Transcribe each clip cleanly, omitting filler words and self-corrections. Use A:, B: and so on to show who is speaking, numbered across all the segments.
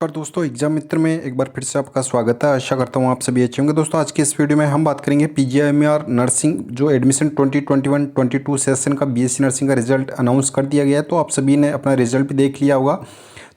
A: नमस्कार दोस्तों, एग्जाम मित्र में एक बार फिर से आपका स्वागत है। आशा करता हूँ आप सभी अच्छे होंगे। दोस्तों आज के इस वीडियो में हम बात करेंगे पीजीआईएमईआर नर्सिंग जो एडमिशन 2021-22 सेशन का बीएससी नर्सिंग का रिजल्ट अनाउंस कर दिया गया है। तो आप सभी ने अपना रिजल्ट भी देख लिया होगा।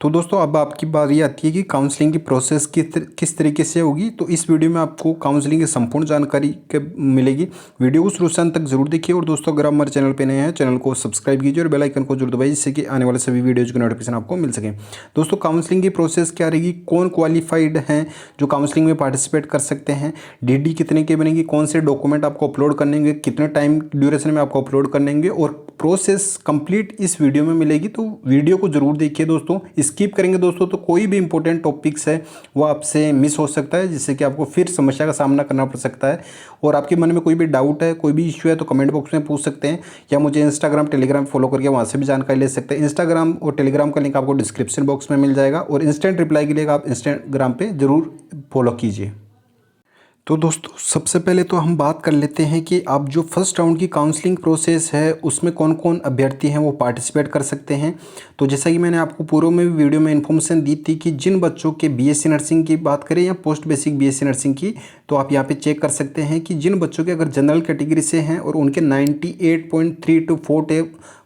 A: तो दोस्तों अब आपकी बारी आती है कि काउंसलिंग की प्रोसेस किस तरीके से होगी। तो इस वीडियो में आपको काउंसलिंग की संपूर्ण जानकारी मिलेगी। वीडियो को शुरू से अंत तक जरूर देखिए। और दोस्तों अगर आप हमारे चैनल पे नए हैं, चैनल को सब्सक्राइब कीजिए और बेल आइकन को जरूर दबाइए, जिससे कि आने वाले सभी वीडियोज़ की नोटिफिकेशन आपको मिल सके। दोस्तों काउंसलिंग की प्रोसेस क्या रहेगी, कौन क्वालिफाइड हैं जो काउंसलिंग में पार्टिसिपेट कर सकते हैं, डीडी कितने की बनेगी, कौन से डॉक्यूमेंट आपको अपलोड करने होंगे, कितने टाइम ड्यूरेशन में आपको अपलोड करने होंगे, और प्रोसेस कंप्लीट इस वीडियो में मिलेगी। तो वीडियो को जरूर देखिए दोस्तों। स्किप करेंगे दोस्तों तो कोई भी इंपॉर्टेंट टॉपिक्स है वो आपसे मिस हो सकता है, जिससे कि आपको फिर समस्या का सामना करना पड़ सकता है। और आपके मन में कोई भी डाउट है, कोई भी इश्यू है तो कमेंट बॉक्स में पूछ सकते हैं, या मुझे इंस्टाग्राम टेलीग्राम फॉलो करके वहाँ से भी जानकारी ले सकते हैं। इंस्टाग्राम और टेलीग्राम का लिंक आपको डिस्क्रिप्शन बॉक्स में मिल जाएगा। और इंस्टेंट रिप्लाई के लिए आप इंस्टाग्राम पे ज़रूर फॉलो कीजिए। तो दोस्तों सबसे पहले तो हम बात कर लेते हैं कि आप जो फर्स्ट राउंड की काउंसलिंग प्रोसेस है उसमें कौन कौन अभ्यर्थी हैं वो पार्टिसिपेट कर सकते हैं। तो जैसा कि मैंने आपको पूर्व में भी वीडियो में इन्फॉर्मेशन दी थी कि जिन बच्चों के बीएससी नर्सिंग की बात करें या पोस्ट बेसिक बीएससी नर्सिंग की, तो आप यहाँ पे चेक कर सकते हैं कि जिन बच्चों के अगर जनरल कैटेगरी से हैं और उनके 98.3 to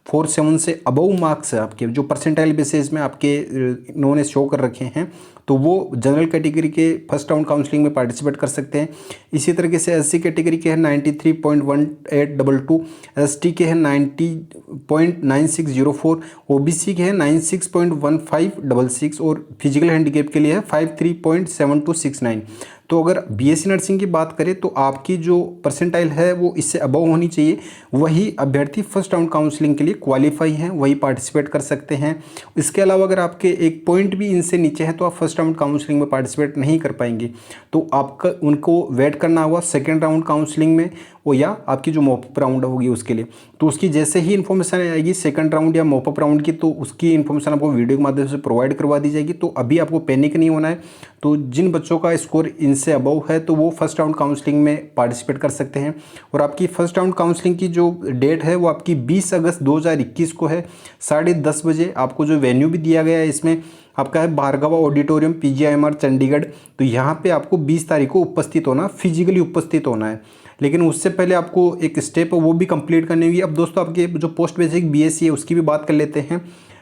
A: 47 से अबव मार्क्स है, आपके जो परसेंटाइल बेसिस में आपके इन्होंने शो कर रखे हैं, तो वो जनरल कैटेगरी के फर्स्ट राउंड काउंसलिंग में पार्टिसिपेट कर सकते हैं। इसी तरीके से एससी कैटेगरी के हैं 93.1822, एसटी के हैं 90.9604, ओबीसी के हैं 96.1566 और फिजिकल हैंडीकैप के लिए है 53.7269। तो अगर बीएससी नर्सिंग की बात करें तो आपकी जो परसेंटाइल है वो इससे अबव होनी चाहिए। वही अभ्यर्थी फर्स्ट राउंड काउंसलिंग के लिए क्वालिफाई हैं, वही पार्टिसिपेट कर सकते हैं। इसके अलावा अगर आपके एक पॉइंट भी इनसे नीचे है तो आप फर्स्ट राउंड काउंसलिंग में पार्टिसिपेट नहीं कर पाएंगे। तो आपका उनको वेट करना होगा सेकेंड राउंड काउंसलिंग में, वो या आपकी जो मॉपअप राउंड होगी उसके लिए। तो उसकी जैसे ही इन्फॉर्मेशन आएगी सेकंड राउंड या मॉपअप राउंड की, तो उसकी इन्फॉर्मेशन आपको वीडियो के माध्यम से प्रोवाइड करवा दी जाएगी। तो अभी आपको पैनिक नहीं होना है। तो जिन बच्चों का स्कोर इनसे अबव है तो वो फर्स्ट राउंड काउंसलिंग में पार्टिसिपेट कर सकते हैं। और आपकी फर्स्ट राउंड काउंसलिंग की जो डेट है वो आपकी 20 अगस्त 2021 को है, 10:30 बजे। आपको जो वेन्यू भी दिया गया है इसमें आपका है भार्गवा ऑडिटोरियम पीजीआईएमईआर चंडीगढ़। तो यहाँ पे आपको 20 तारीख को उपस्थित होना, फिजिकली उपस्थित होना है। लेकिन उससे पहले आपको एक स्टेप है वो भी कंप्लीट करनी होगी। अब दोस्तों आपके जो पोस्ट बेसिक बीएससी है उसकी भी बात कर लेते हैं।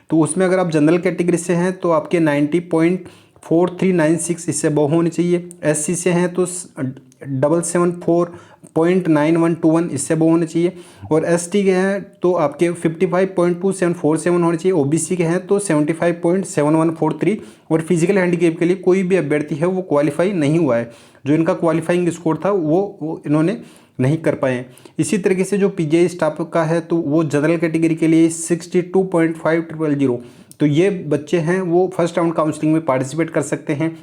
A: तो उसमें अगर आप जनरल कैटेगरी से हैं तो आपके 90.4396 इससे अबव होनी चाहिए। एससी से हैं तो 774.9121 इससे अबव होने चाहिए। और एसटी के हैं तो आपके 55.2747 होने चाहिए। ओबीसी के हैं तो 75.7143। और फिजिकल हैंडीकैप के लिए कोई भी अभ्यर्थी है वो क्वालिफाई नहीं हुआ है। जो इनका क्वालिफाइंग स्कोर था वो इन्होंने नहीं कर पाए। इसी तरीके से जो पीजीआई स्टाफ का है तो वो जनरल कैटेगरी के लिए 62.5000। तो ये बच्चे हैं वो फर्स्ट राउंड काउंसलिंग में पार्टिसिपेट कर सकते हैं।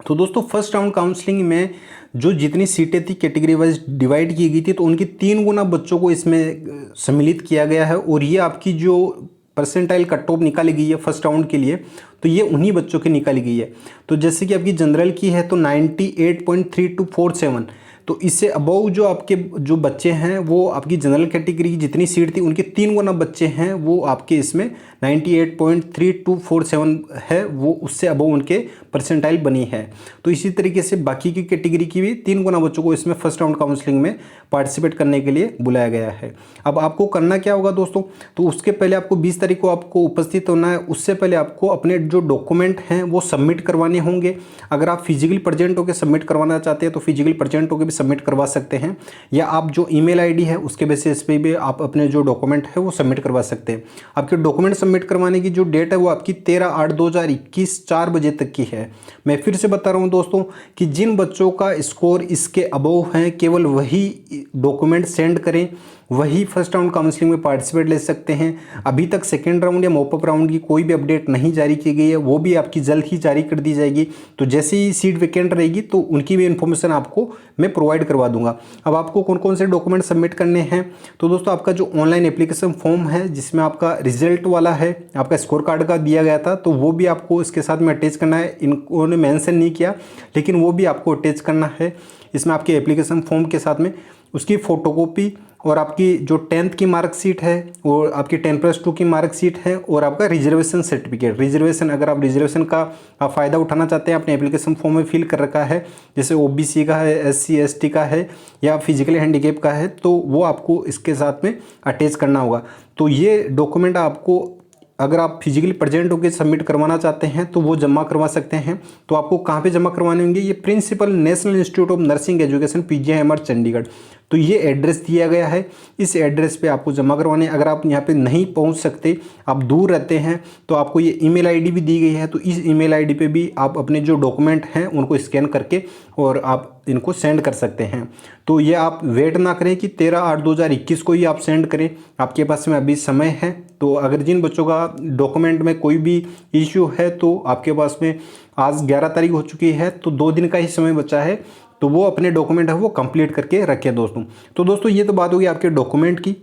A: तो दोस्तों फर्स्ट राउंड काउंसलिंग में जो जितनी सीटें थी कैटेगरी वाइज डिवाइड की गई थी, तो उनकी 3 गुना बच्चों को इसमें सम्मिलित किया गया है। और ये आपकी जो परसेंटाइल कट ऑफ निकाली गई है फर्स्ट राउंड के लिए, तो ये उन्हीं बच्चों की निकाली गई है। तो जैसे कि आपकी जनरल की है तो 98.3247, तो इससे अबव जो आपके जो बच्चे हैं वो आपकी जनरल कैटेगरी की जितनी सीट थी उनके 3 गुना बच्चे हैं वो आपके इसमें 98.3247 है, वो उससे अबव उनके परसेंटाइल बनी है। तो इसी तरीके से बाकी की कैटेगरी की भी 3 गुना बच्चों को इसमें फर्स्ट राउंड काउंसलिंग में पार्टिसिपेट करने के लिए बुलाया गया है। अब आपको करना क्या होगा दोस्तों, तो उसके पहले आपको 20 तारीख को आपको उपस्थित होना है। उससे पहले आपको अपने जो डॉक्यूमेंट हैं वो सबमिट करवाने होंगे। अगर आप फिजिकली प्रेजेंट होकर सबमिट करवाना चाहते हैं तो फिजिकली प्रेजेंट होकर भी सबमिट करवा सकते हैं, या आप जो ईमेल आईडी है उसके बेसिस पे भी आप अपने जो डॉक्यूमेंट है वो सबमिट करवा सकते हैं। आपके डॉक्यूमेंट सबमिट करवाने की जो डेट है वो आपकी 13/8/2021 4 बजे तक की है। मैं फिर से बता रहा हूं दोस्तों कि जिन बच्चों का स्कोर इसके अबव है केवल वही डॉक्यूमेंट सेंड करें, वही फर्स्ट राउंड काउंसलिंग में पार्टिसिपेट ले सकते हैं। अभी तक सेकेंड राउंड या मॉपअप राउंड की कोई भी अपडेट नहीं जारी की गई है, वो भी आपकी जल्द ही जारी कर दी जाएगी। तो जैसे ही सीट वैकेंट रहेगी तो उनकी भी इन्फॉर्मेशन आपको मैं प्रोवाइड करवा दूंगा। अब आपको कौन कौन से डॉक्यूमेंट सबमिट करने हैं, तो दोस्तों आपका जो ऑनलाइन एप्लीकेशन फॉर्म है जिसमें आपका रिजल्ट वाला है, आपका स्कोर कार्ड का दिया गया था, तो वो भी आपको इसके साथ में अटैच करना है। इन्होंने मेंशन नहीं किया लेकिन वो भी आपको अटैच करना है इसमें आपके एप्लीकेशन फॉर्म के साथ में। उसकी फ़ोटोकॉपी और आपकी जो 10th की मार्कशीट है और आपकी 10+2 की मार्कशीट है और आपका रिजर्वेशन सर्टिफिकेट। रिजर्वेशन, अगर आप रिजर्वेशन का फ़ायदा उठाना चाहते हैं, अपने एप्लीकेशन फॉर्म में फिल कर रखा है, जैसे ओबीसी का है, एससी एसटी का है या फिजिकली हैंडीकैप का है, तो वो आपको इसके साथ में अटैच करना होगा। तो ये डॉक्यूमेंट आपको, अगर आप फिजिकली प्रेजेंट होकर सबमिट करवाना चाहते हैं तो वो जमा करवा सकते हैं। तो आपको कहाँ पे जमा करवाने होंगे? ये principal national institute of nursing education PGIMR Chandigarh, तो ये एड्रेस दिया गया है, इस एड्रेस पे आपको जमा करवाने। अगर आप यहाँ पे नहीं पहुँच सकते, आप दूर रहते हैं, तो आपको ये email ID भी दी गई है, तो इस email ID पे भी आप अपने जो डॉक्यूमेंट हैं उनको स्कैन करके और आप इनको सेंड कर सकते हैं। तो ये आप वेट ना करें कि 13/8/2021 को ही आप सेंड करें, आपके पास में अभी समय है। तो अगर जिन बच्चों का डॉक्यूमेंट में कोई भी इश्यू है तो आपके पास में आज 11 तारीख हो चुकी है, तो 2 दिन का ही समय बचा है, तो वो अपने डॉक्यूमेंट है वो कंप्लीट करके रखें दोस्तों। तो दोस्तों ये तो बात होगी आपके डॉक्यूमेंट की।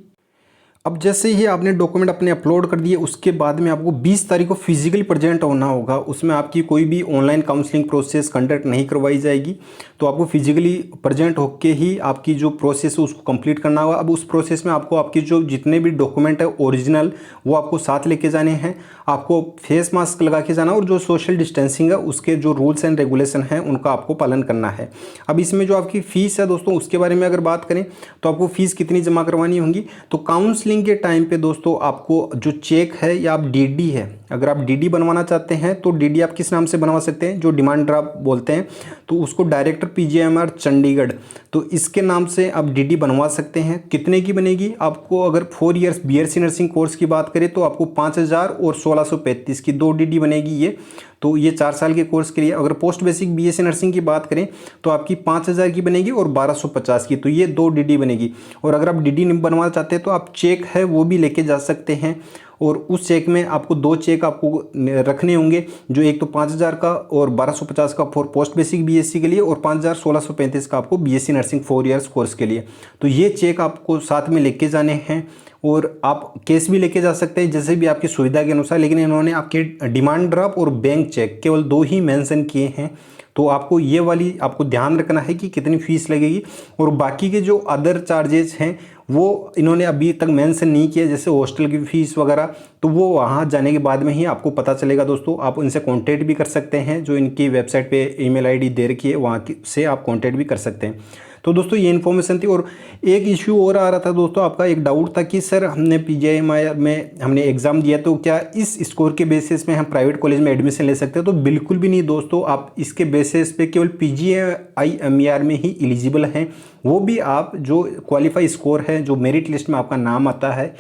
A: अब जैसे ही आपने डॉक्यूमेंट अपने अपलोड कर दिए, उसके बाद में आपको 20 तारीख को फिजिकली प्रेजेंट होना होगा। उसमें आपकी कोई भी ऑनलाइन काउंसलिंग प्रोसेस कंडक्ट नहीं करवाई जाएगी, तो आपको फिजिकली प्रेजेंट होके ही आपकी जो प्रोसेस है उसको कंप्लीट करना होगा। अब उस प्रोसेस में आपको आपके जो जितने भी डॉक्यूमेंट है ओरिजिनल वो आपको साथ लेके जाने हैं, आपको फेस मास्क लगा के जाना और जो सोशल डिस्टेंसिंग है उसके जो रूल्स एंड रेगुलेशन हैं उनका आपको पालन करना है। अब इसमें जो आपकी फ़ीस है दोस्तों, उसके बारे में अगर बात करें तो आपको फ़ीस कितनी जमा करवानी होगी? तो काउंसलिंग के टाइम पे दोस्तों आपको जो चेक है या आप डीडी है, अगर आप डीडी बनवाना चाहते हैं तो डीडी आप किस नाम से बनवा सकते हैं? जो डिमांड ड्राफ्ट बोलते हैं, तो उसको डायरेक्टर PGIMR चंडीगढ़, तो इसके नाम से आप डीडी बनवा सकते हैं। कितने की बनेगी? आपको अगर 4 इयर्स BSc नर्सिंग कोर्स की बात करें तो आपको 5000 और 1635 की 2 डीडी बनेगी ये। तो ये 4 साल के कोर्स के लिए। अगर पोस्ट बेसिक BSc नर्सिंग की बात करें तो आपकी 5000 की बनेगी और 1250 की, तो ये 2 डीडी बनेगी। और अगर आप डीडी बनवाना चाहते हैं तो आप चेक है वो भी लेके जा सकते हैं, और उस चेक में आपको 2 चेक आपको रखने होंगे, जो एक तो 5000 का और 1250 का फॉर पोस्ट बेसिक BSc के लिए, और 5635 का आपको BSc नर्सिंग 4 इयर्स कोर्स के लिए। तो ये चेक आपको साथ में लेके जाने हैं, और आप कैश भी लेके जा सकते हैं जैसे भी आपकी सुविधा के अनुसार, लेकिन इन्होंने आपके डिमांड ड्राफ्ट और बैंक चेक केवल 2 ही मेंशन किए हैं। तो आपको ये वाली आपको ध्यान रखना है कि कितनी फ़ीस लगेगी, और बाकी के जो अदर चार्जेस हैं वो इन्होंने अभी तक मेंशन नहीं किया, जैसे हॉस्टल की फ़ीस वगैरह, तो वो वहाँ जाने के बाद में ही आपको पता चलेगा दोस्तों। आप उनसे कांटेक्ट भी कर सकते हैं, जो इनकी वेबसाइट पे email ID दे रखी है वहाँ से आप कांटेक्ट भी कर सकते हैं। तो दोस्तों ये इन्फॉर्मेशन थी। और एक इशू और आ रहा था दोस्तों, आपका एक डाउट था कि सर हमने PGIMR में हमने एग्ज़ाम दिया तो क्या इस स्कोर के बेसिस में हम प्राइवेट कॉलेज में एडमिशन ले सकते हैं? तो बिल्कुल भी नहीं दोस्तों, आप इसके बेसिस पे केवल PGIMR में ही एलिजिबल हैं, वो भी आप जो क्वालिफाई स्कोर है, जो मेरिट लिस्ट में आपका नाम आता है,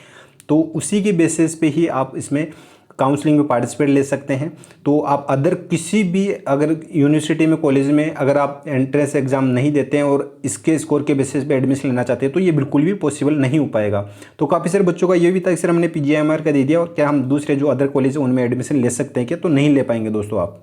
A: तो उसी के बेसिस पे ही आप इसमें काउंसलिंग में पार्टिसिपेट ले सकते हैं। तो आप अदर किसी भी अगर यूनिवर्सिटी में कॉलेज में अगर आप एंट्रेंस एग्जाम नहीं देते हैं और इसके स्कोर के बेसिस पे एडमिशन लेना चाहते हैं तो ये बिल्कुल भी पॉसिबल नहीं हो पाएगा। तो काफ़ी सारे बच्चों का ये भी था कि सर हमने PGIMR का दे दिया और क्या हम दूसरे जो अदर कॉलेज हैं उनमें एडमिशन ले सकते हैं क्या? तो नहीं ले पाएंगे दोस्तों आप।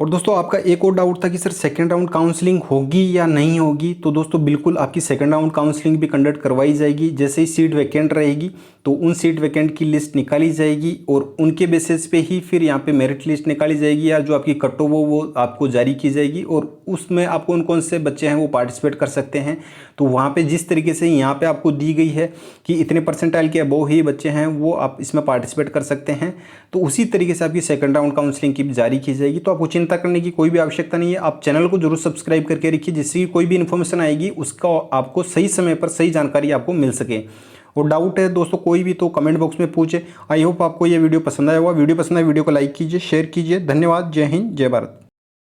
A: और दोस्तों आपका एक और डाउट था कि सर सेकंड राउंड काउंसलिंग होगी या नहीं होगी? तो दोस्तों बिल्कुल आपकी सेकंड राउंड काउंसलिंग भी कंडक्ट करवाई जाएगी। जैसे ही सीट वैकेंट रहेगी तो उन सीट वैकेंट की लिस्ट निकाली जाएगी और उनके बेसिस पे ही फिर यहाँ पे मेरिट लिस्ट निकाली जाएगी, या जो आपकी कट ऑफ वो आपको जारी की जाएगी, और उसमें आप कौन कौन से बच्चे हैं वो पार्टिसिपेट कर सकते हैं। तो वहाँ पे जिस तरीके से यहाँ पे आपको दी गई है कि इतने परसेंटाइल के अबोव ही बच्चे हैं वो आप इसमें पार्टिसिपेट कर सकते हैं, तो उसी तरीके से आपकी सेकंड राउंड काउंसलिंग की जारी की जाएगी। तो आपको चिंता करने की कोई भी आवश्यकता नहीं है। आप चैनल को जरूर सब्सक्राइब करके रखिए, जिससे कि कोई भी इन्फॉर्मेशन आएगी उसका आपको सही समय पर सही जानकारी आपको मिल सके। और डाउट है दोस्तों कोई भी तो कमेंट बॉक्स में पूछे। आई होप आपको ये वीडियो पसंद आया होगा। वीडियो पसंद आए वीडियो को लाइक कीजिए, शेयर कीजिए। धन्यवाद। जय हिंद, जय भारत।